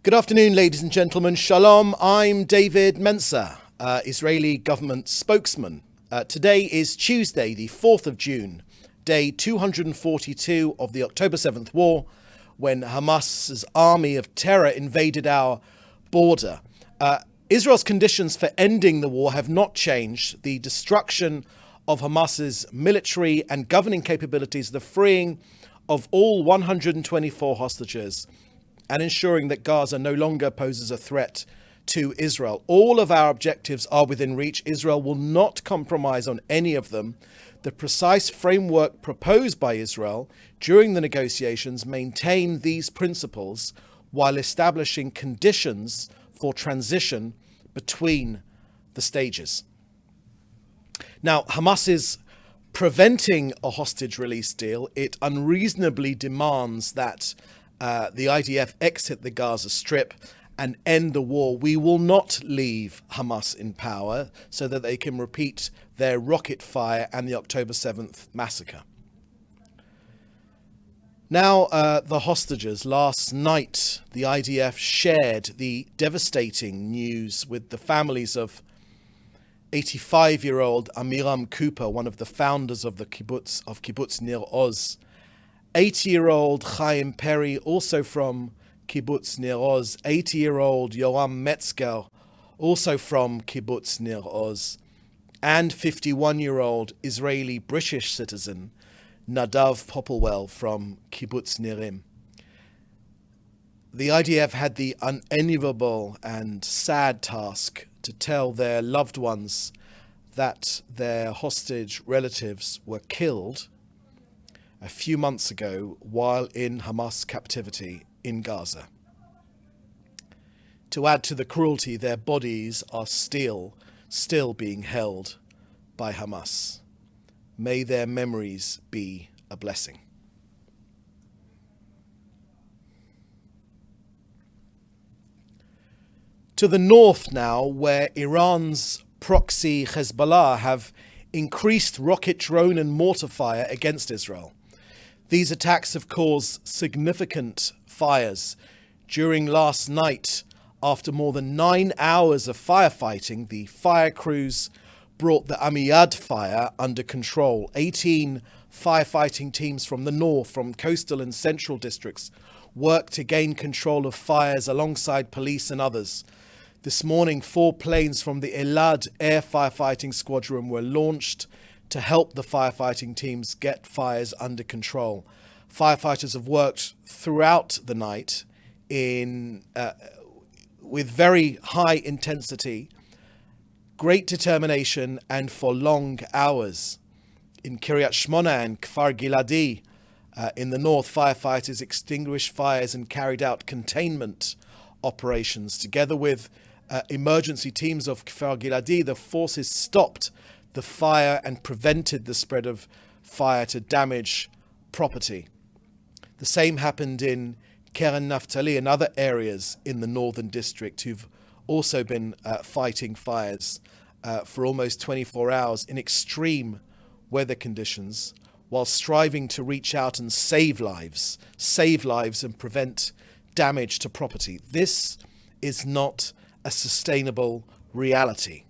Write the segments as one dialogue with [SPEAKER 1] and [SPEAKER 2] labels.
[SPEAKER 1] Good afternoon, ladies and gentlemen. Shalom. I'm David Mensa, Israeli government spokesman. Today is Tuesday, the 4th of June, day 242 of the October 7th war, when Hamas's army of terror invaded our border. Israel's conditions for ending the war have not changed. The destruction of Hamas's military and governing capabilities, the freeing of all 124 hostages, and ensuring that Gaza no longer poses a threat to Israel. All of our objectives are within reach. Israel will not compromise on any of them. The precise framework proposed by Israel during the negotiations maintain these principles while establishing conditions for transition between the stages. Now, Hamas is preventing a hostage release deal. It unreasonably demands that the IDF exit the Gaza Strip and end the war. We will not leave Hamas in power so that they can repeat their rocket fire and the October 7th massacre. Now, the hostages. Last night, the IDF shared the devastating news with the families of 85-year-old Amiram Cooper, one of the founders of the Kibbutz Nir Oz, 80-year-old Chaim Perry, also from Kibbutz Nir Oz, 80-year-old Yoram Metzger, also from Kibbutz Nir Oz, and 51-year-old Israeli-British citizen Nadav Popplewell from Kibbutz Nirim. The IDF had the unenviable and sad task to tell their loved ones that their hostage relatives were killed a few months ago while in Hamas captivity in Gaza. To add to the cruelty, their bodies are still being held by Hamas. May their memories be a blessing. To the north now, where Iran's proxy Hezbollah have increased rocket, drone and mortar fire against Israel. These attacks have caused significant fires. During last night, after more than 9 hours of firefighting, the fire crews brought the Amiyad fire under control. 18 firefighting teams from the north, from coastal and central districts, worked to gain control of fires alongside police and others. This morning, 4 planes from the Elad Air Firefighting Squadron were launched to help the firefighting teams get fires under control. Firefighters have worked throughout the night with very high intensity, great determination, and for long hours. In Kiryat Shmona and Kfar Giladi in the north, firefighters extinguished fires and carried out containment operations. Together with emergency teams of Kfar Giladi, the forces stopped the fire and prevented the spread of fire to damage property. The same happened in Keren Naftali and other areas in the northern district who've also been fighting fires for almost 24 hours in extreme weather conditions while striving to reach out and save lives and prevent damage to property. This is not a sustainable reality.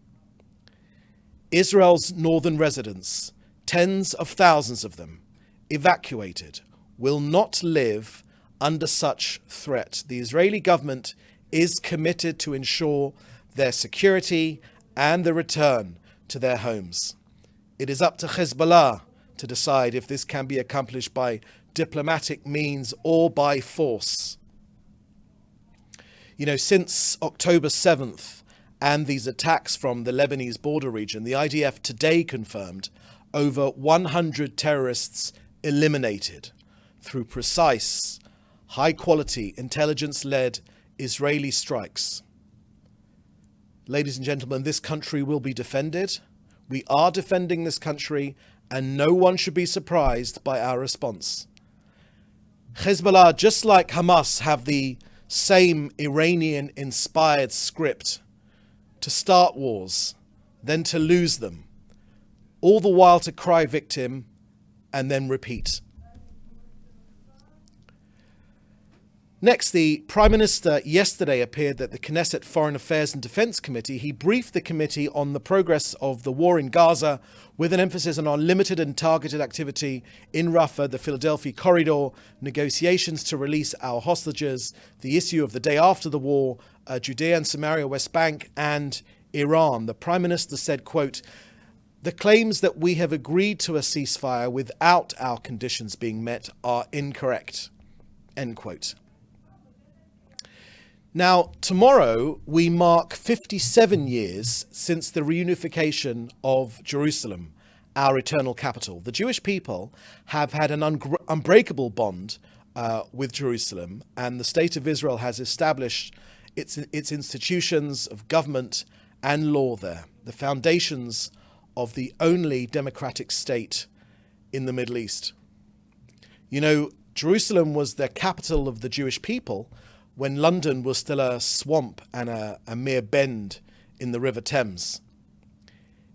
[SPEAKER 1] Israel's northern residents, tens of thousands of them, evacuated, will not live under such threat. The Israeli government is committed to ensure their security and the return to their homes. It is up to Hezbollah to decide if this can be accomplished by diplomatic means or by force. Since October 7th, and these attacks from the Lebanese border region, the IDF today confirmed over 100 terrorists eliminated through precise, high-quality, intelligence-led Israeli strikes. Ladies and gentlemen, this country will be defended. We are defending this country, and no one should be surprised by our response. Hezbollah, just like Hamas, have the same Iranian-inspired script to start wars, then to lose them, all the while to cry victim and then repeat. Next, the Prime Minister yesterday appeared at the Knesset Foreign Affairs and Defence Committee. He briefed the committee on the progress of the war in Gaza, with an emphasis on our limited and targeted activity in Rafah, the Philadelphia corridor, negotiations to release our hostages, the issue of the day after the war, Judea and Samaria, West Bank, and Iran. The Prime Minister said, quote, "The claims that we have agreed to a ceasefire without our conditions being met are incorrect," end quote. Now, tomorrow we mark 57 years since the reunification of Jerusalem, our eternal capital. The Jewish people have had an unbreakable bond with Jerusalem, and the state of Israel has established its institutions of government and law there, the foundations of the only democratic state in the Middle East. You know, Jerusalem was the capital of the Jewish people when London was still a swamp and a mere bend in the River Thames.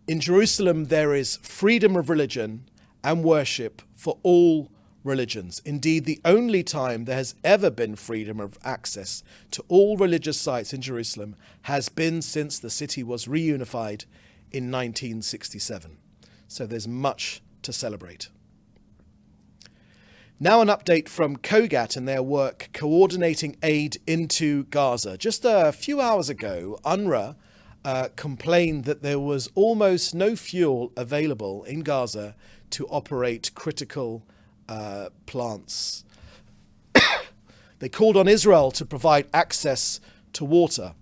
[SPEAKER 1] In Jerusalem, there is freedom of religion and worship for all religions. Indeed, the only time there has ever been freedom of access to all religious sites in Jerusalem has been since the city was reunified in 1967. So there's much to celebrate. Now an update from COGAT and their work coordinating aid into Gaza. Just a few hours ago, UNRWA complained that there was almost no fuel available in Gaza to operate critical plants. They called on Israel to provide access to water.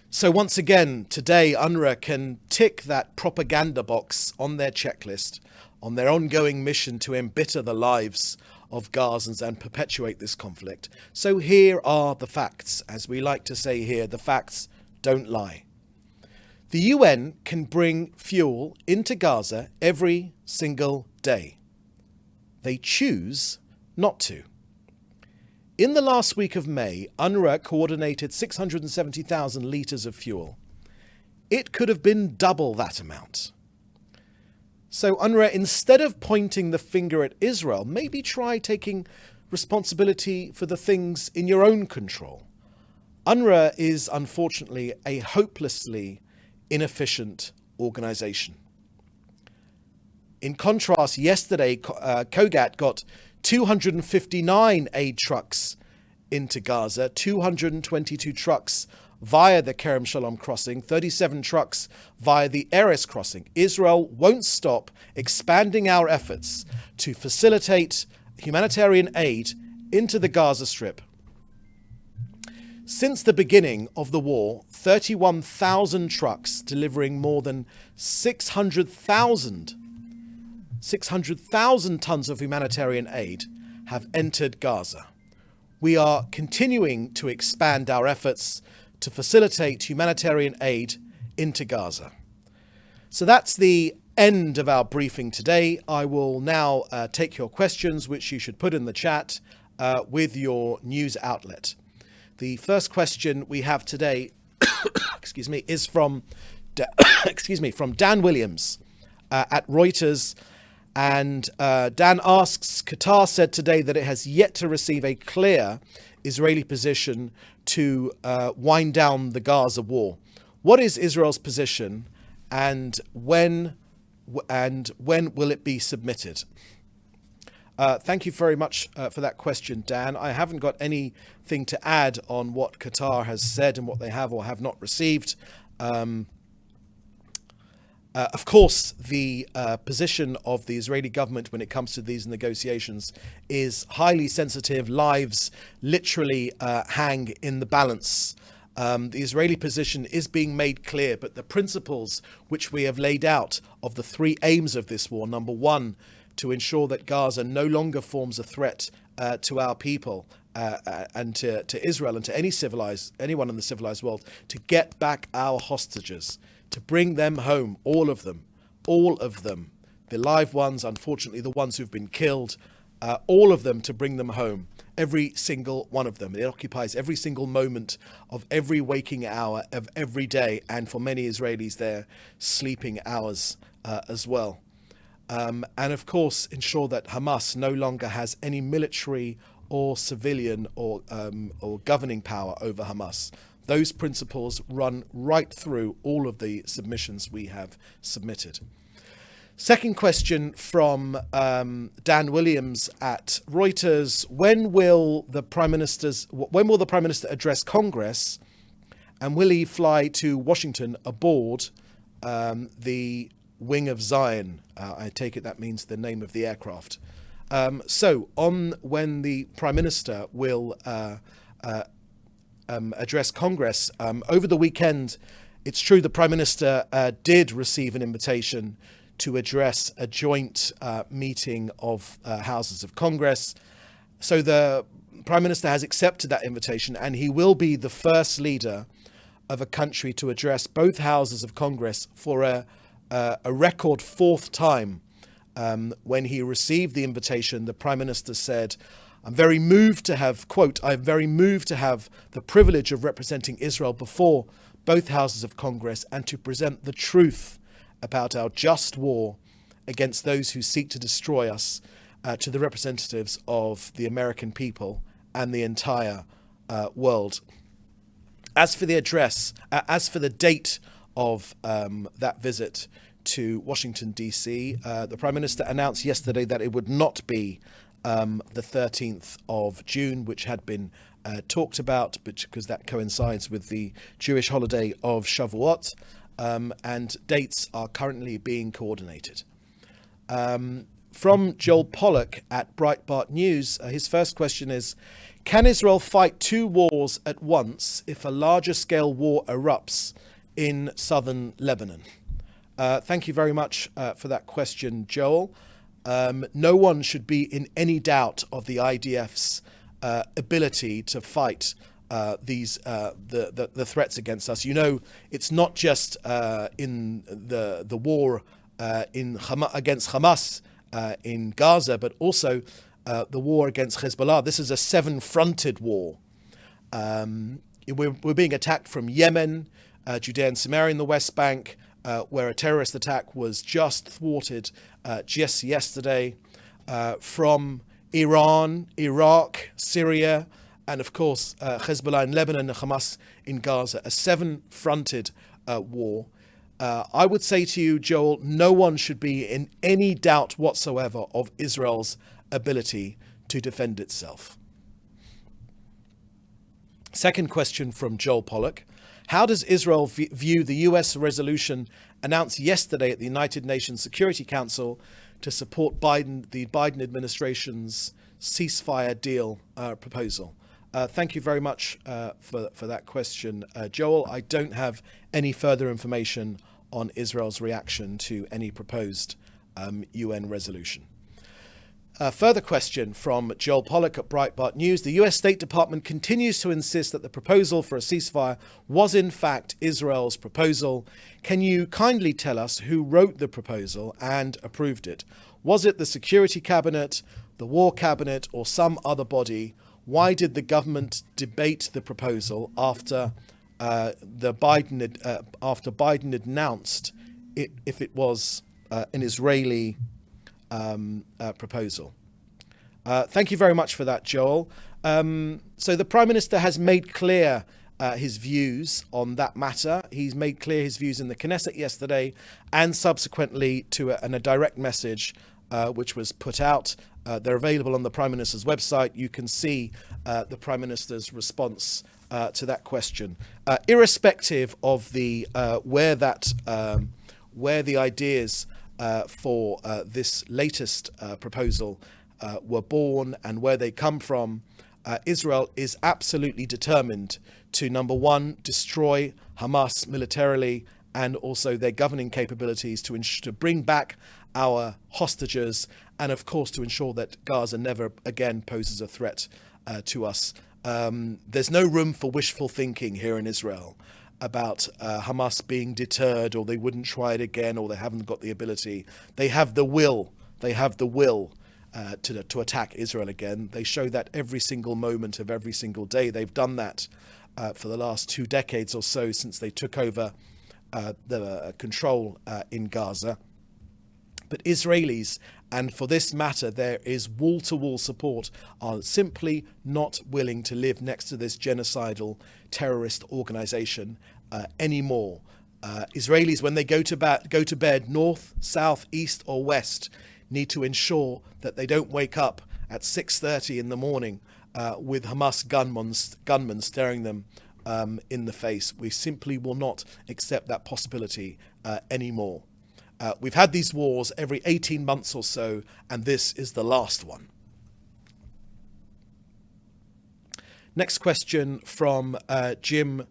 [SPEAKER 1] So once again, today, UNRWA can tick that propaganda box on their checklist on their ongoing mission to embitter the lives of Gazans and perpetuate this conflict. So here are the facts. As we like to say here, the facts don't lie. The UN can bring fuel into Gaza every single day. They choose not to. In the last week of May, UNRWA coordinated 670,000 litres of fuel. It could have been double that amount. So UNRWA, instead of pointing the finger at Israel, maybe try taking responsibility for the things in your own control. UNRWA is unfortunately a hopelessly inefficient organisation. In contrast, yesterday, COGAT got 259 aid trucks into Gaza, 222 trucks via the Kerem Shalom crossing, 37 trucks via the Erez crossing. Israel won't stop expanding our efforts to facilitate humanitarian aid into the Gaza Strip. Since the beginning of the war, 31,000 trucks delivering more than 600,000 tons of humanitarian aid have entered Gaza. We are continuing to expand our efforts to facilitate humanitarian aid into Gaza. So that's the end of our briefing today. I will now take your questions, which you should put in the chat with your news outlet. The first question we have today, excuse me, is from from Dan Williams at Reuters. And Dan asks, Qatar said today that it has yet to receive a clear Israeli position to wind down the Gaza war. What is Israel's position, and when will it be submitted? Thank you very much for that question, Dan. I haven't got anything to add on what Qatar has said and what they have or have not received. Of course, the position of the Israeli government when it comes to these negotiations is highly sensitive. Lives literally hang in the balance. The Israeli position is being made clear, but the principles which we have laid out of the three aims of this war, number one, to ensure that Gaza no longer forms a threat to our people and to Israel and to anyone in the civilized world, to get back our hostages, to bring them home, all of them, the live ones, unfortunately, the ones who've been killed, all of them, to bring them home, every single one of them. It occupies every single moment of every waking hour of every day, and for many Israelis, their sleeping hours as well. And of course, ensure that Hamas no longer has any military or civilian or governing power over Hamas. Those principles run right through all of the submissions we have submitted. Second question from Dan Williams at Reuters: When will the Prime Minister address Congress, and will he fly to Washington aboard the Wing of Zion? I take it that means the name of the aircraft. So on when the Prime Minister will address Congress over the weekend, it's true the Prime Minister did receive an invitation to address a joint meeting of houses of Congress. So the Prime Minister has accepted that invitation, and he will be the first leader of a country to address both houses of Congress for a record fourth time. When he received the invitation, the Prime Minister said, I'm very moved to have, quote, I'm very moved to have the privilege of representing Israel before both houses of Congress and to present the truth about our just war against those who seek to destroy us to the representatives of the American people and the entire world. As for the address, as for the date of that visit to Washington, D.C., the Prime Minister announced yesterday that it would not be the 13th of June, which had been talked about, because that coincides with the Jewish holiday of Shavuot, and dates are currently being coordinated. From Joel Pollack at Breitbart News, his first question is, can Israel fight two wars at once if a larger scale war erupts in southern Lebanon? Thank you very much for that question, Joel. No one should be in any doubt of the IDF's ability to fight the threats against us. You know, it's not just in the war against Hamas in Gaza, but also the war against Hezbollah. This is a seven-fronted war. We're being attacked from Yemen, Judea and Samaria in the West Bank, where a terrorist attack was just thwarted just yesterday, from Iran, Iraq, Syria, and of course Hezbollah in Lebanon and Hamas in Gaza, a seven-fronted war. I would say to you, Joel, no one should be in any doubt whatsoever of Israel's ability to defend itself. Second question from Joel Pollack. How does Israel view the US resolution announced yesterday at the United Nations Security Council to support the Biden administration's ceasefire deal proposal? Thank you very much for that question, Joel. I don't have any further information on Israel's reaction to any proposed UN resolution. Further question from Joel Pollack at Breitbart News. The US State Department continues to insist that the proposal for a ceasefire was in fact Israel's proposal. Can you kindly tell us who wrote the proposal and approved it? Was it the Security Cabinet, the War Cabinet, or some other body? Why did the government debate the proposal after Biden had announced it, if it was an Israeli proposal? Thank you very much for that, Joel. So the Prime Minister has made clear his views on that matter. He's made clear his views in the Knesset yesterday and subsequently to a direct message which was put out. They're available on the Prime Minister's website. You can see the Prime Minister's response to that question. Irrespective of the where the ideas for this latest proposal were born and where they come from, Israel is absolutely determined to, number one, destroy Hamas militarily and also their governing capabilities, to bring back our hostages, and of course to ensure that Gaza never again poses a threat to us. There's no room for wishful thinking here in Israel about Hamas being deterred, or they wouldn't try it again, or they haven't got the ability. They have the will. They have the will to attack Israel again. They show that every single moment of every single day. They've done that for the last 2 decades or so since they took over the control in Gaza. But Israelis, and for this matter, there is wall-to-wall support, are simply not willing to live next to this genocidal terrorist organization anymore. Israelis, when they go to bed, north, south, east, or west, need to ensure that they don't wake up at 6:30 in the morning with Hamas gunmen staring them in the face. We simply will not accept that possibility anymore. We've had these wars every 18 months or so, and this is the last one. Next question from Jim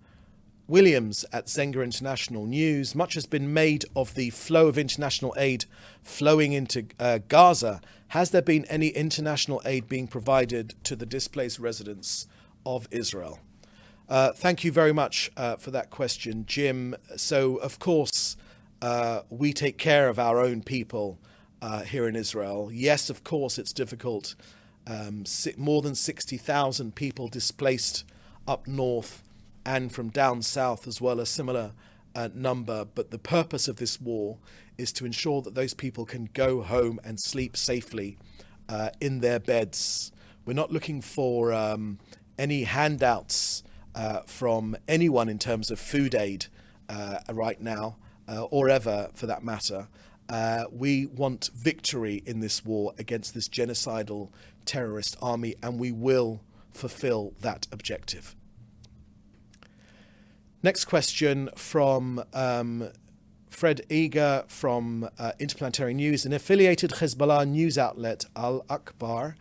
[SPEAKER 1] Williams at Zenga International News. Much has been made of the flow of international aid flowing into Gaza. Has there been any international aid being provided to the displaced residents of Israel? Thank you very much for that question, Jim. So, of course, we take care of our own people here in Israel. Yes, of course, it's difficult. More than 60,000 people displaced up north and from down south as well, a similar number. But the purpose of this war is to ensure that those people can go home and sleep safely in their beds. We're not looking for any handouts from anyone in terms of food aid right now, or ever for that matter. We want victory in this war against this genocidal terrorist army, and we will fulfill that objective. Next question from Fred Eager from Interplanetary News. An affiliated Hezbollah news outlet, Al Akbar,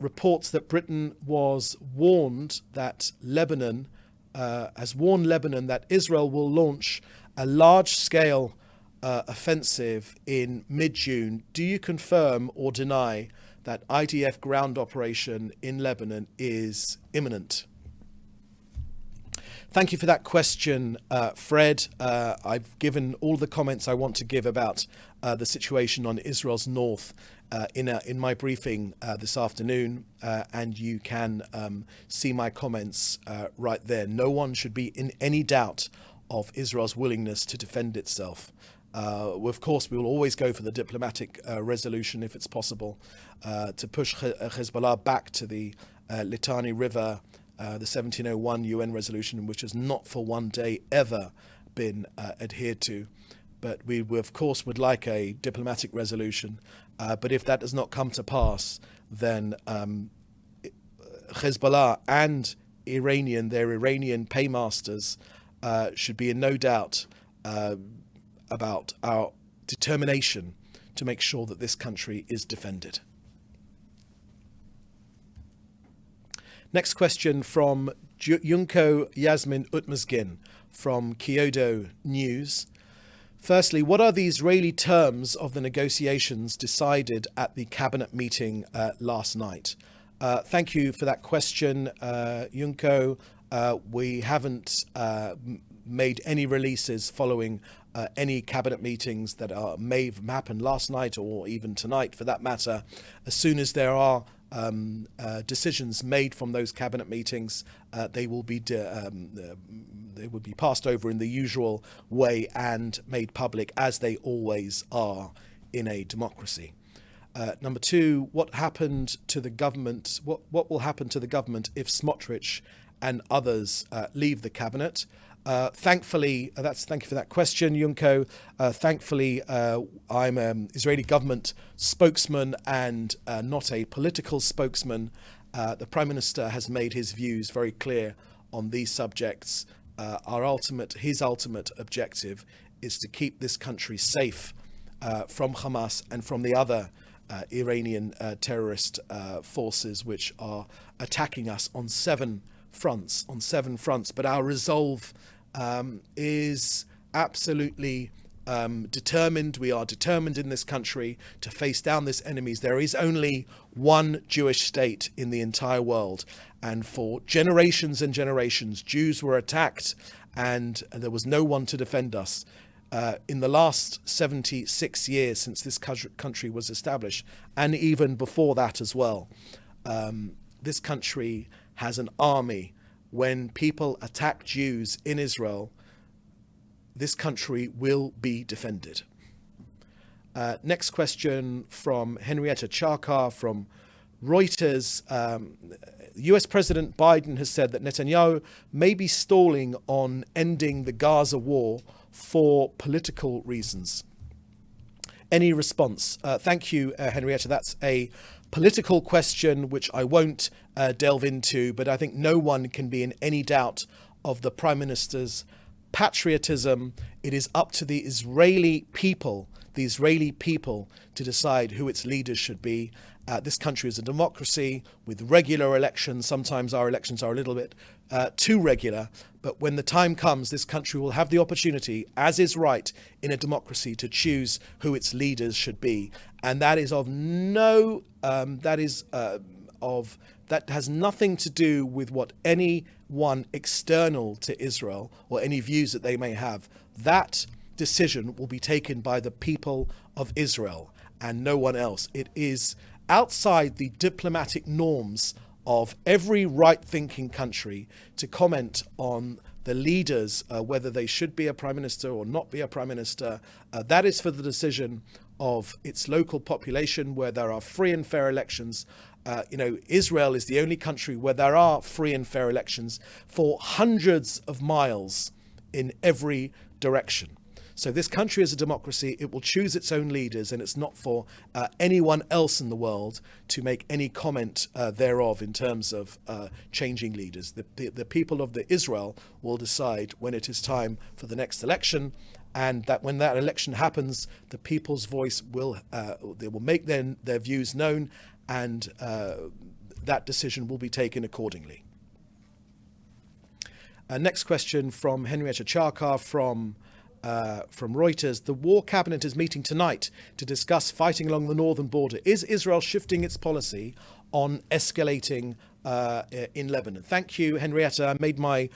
[SPEAKER 1] reports that Britain was warned that Lebanon that Israel will launch a large-scale offensive in mid-June. Do you confirm or deny that IDF ground operation in Lebanon is imminent? Thank you for that question, Fred. I've given all the comments I want to give about the situation on Israel's north in my briefing this afternoon, and you can see my comments right there. No one should be in any doubt of Israel's willingness to defend itself. Of course, we will always go for the diplomatic resolution if it's possible to push Hezbollah back to the Litani River, the 1701 UN resolution, which has not for one day ever been adhered to. But we, of course, would like a diplomatic resolution. But if that does not come to pass, then Hezbollah and their Iranian paymasters should be in no doubt about our determination to make sure that this country is defended. Next question from Junko Yasmin Utmazgin from Kyodo News. Firstly, what are the Israeli terms of the negotiations decided at the cabinet meeting last night? Thank you for that question, Junko. We haven't made any releases following any cabinet meetings that may have happened last night or even tonight for that matter. As soon as there are decisions made from those cabinet meetings, they will be passed over in the usual way and made public, as they always are in a democracy. Number two, what happened to the government? What will happen to the government if Smotrich and others leave the cabinet? Thankfully, thank you for that question, Junko. Thankfully, I'm an Israeli government spokesman and not a political spokesman. The Prime Minister has made his views very clear on these subjects. His ultimate objective is to keep this country safe from Hamas and from the other Iranian terrorist forces which are attacking us on seven fronts. But our resolve is absolutely determined. We are determined in this country to face down this enemies. There is only one Jewish state in the entire world, and for generations and generations, Jews were attacked and there was no one to defend us. In the last 76 years since this country was established, and even before that as well, this country has an army. When people attack Jews in Israel, this country will be defended. Next question from Henrietta Charkar from Reuters. US President Biden has said that Netanyahu may be stalling on ending the Gaza war for political reasons. Any response? Thank you, Henrietta. That's a political question which I won't delve into, but I think no one can be in any doubt of the Prime Minister's patriotism. It is up to the Israeli people to decide who its leaders should be. This country is a democracy with regular elections. Sometimes our elections are a little bit too regular, but when the time comes, this country will have the opportunity, as is right in a democracy, to choose who its leaders should be. And that is that has nothing to do with what anyone external to Israel or any views that they may have. That decision will be taken by the people of Israel and no one else. It is outside the diplomatic norms of every right-thinking country to comment on the leaders, whether they should be a prime minister or not be a prime minister. That is for the decision of its local population, where there are free and fair elections. Israel is the only country where there are free and fair elections for hundreds of miles in every direction. So this country is a democracy. It will choose its own leaders, and it's not for anyone else in the world to make any comment thereof in terms of changing leaders. The people of Israel will decide when it is time for the next election, and that when that election happens, the people's voice they will make their views known, and that decision will be taken accordingly. Next question from Henrietta Charkar from Reuters. The War Cabinet is meeting tonight to discuss fighting along the northern border. Is Israel shifting its policy on escalating in Lebanon? Thank you, Henrietta. I made my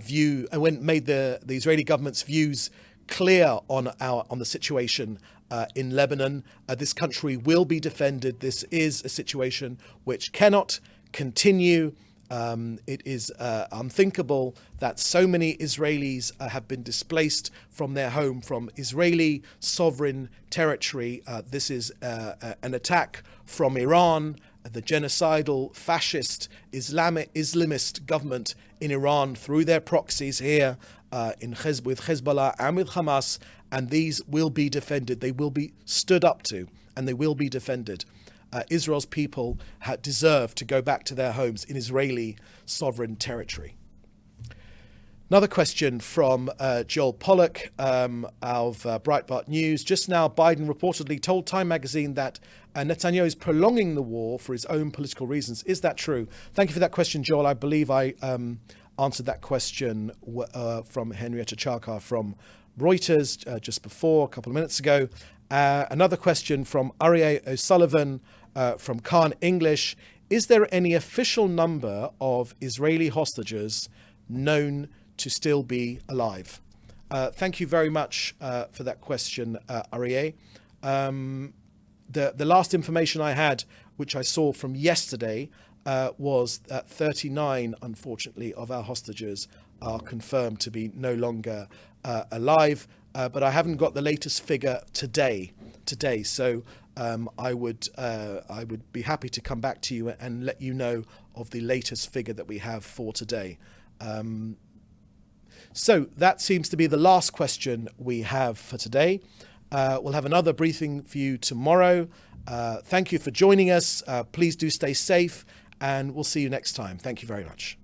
[SPEAKER 1] view. I made the Israeli government's views clear on the situation in Lebanon. This country will be defended. This is a situation which cannot continue. It is unthinkable that so many Israelis have been displaced from their home, from Israeli sovereign territory. This is an attack from Iran, the genocidal, fascist, Islamist government in Iran through their proxies here with Hezbollah and with Hamas, and these will be defended. They will be stood up to, and they will be defended. Israel's people deserve to go back to their homes in Israeli sovereign territory. Another question from Joel Pollack of Breitbart News. Just now, Biden reportedly told Time magazine that Netanyahu is prolonging the war for his own political reasons. Is that true? Thank you for that question, Joel. I believe I answered that question from Henrietta Charkar from Reuters just before, a couple of minutes ago. Another question from Aryeh O'Sullivan from Khan English. Is there any official number of Israeli hostages known to still be alive? Thank you very much for that question, Aryeh. The last information I had, which I saw from yesterday, was that 39, unfortunately, of our hostages are confirmed to be no longer alive. But I haven't got the latest figure today. So I would be happy to come back to you and let you know of the latest figure that we have for today. So that seems to be the last question we have for today. We'll have another briefing for you tomorrow. Thank you for joining us. Please do stay safe, and we'll see you next time. Thank you very much.